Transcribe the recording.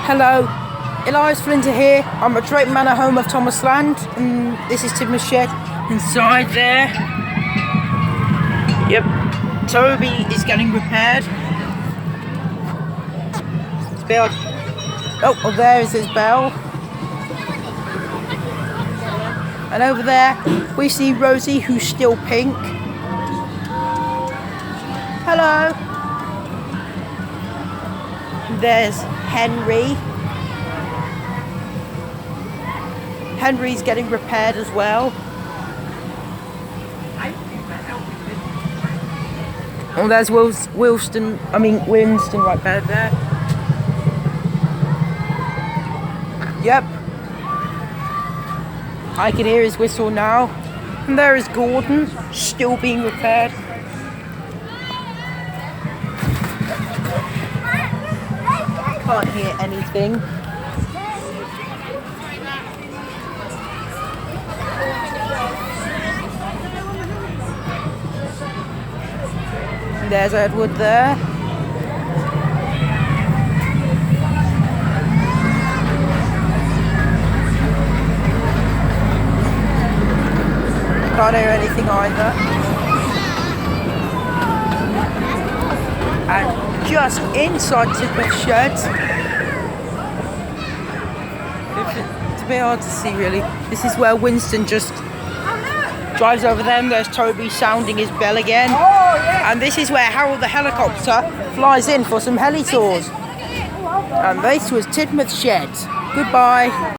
Hello, Elias Flinter here. I'm at Drayton Manor, home of Thomas Land, and this is Tidmouth Sheds. Inside there, yep, Toby is getting repaired. His bell. Oh, there is his bell. And over there, we see Rosie, who's still pink. Hello. There's Henry. Henry's getting repaired as well. Oh, there's Winston right there. Yep. I can hear his whistle now. And there is Gordon, still being repaired. Can't hear anything. There's Edward there. Can't hear anything either. And just inside Tidmouth Sheds, it's a bit hard to see really. This is where Winston just drives over them. There's Toby sounding his bell again. And this is where Harold the helicopter flies in for some heli tours. And this was Tidmouth Sheds. Goodbye.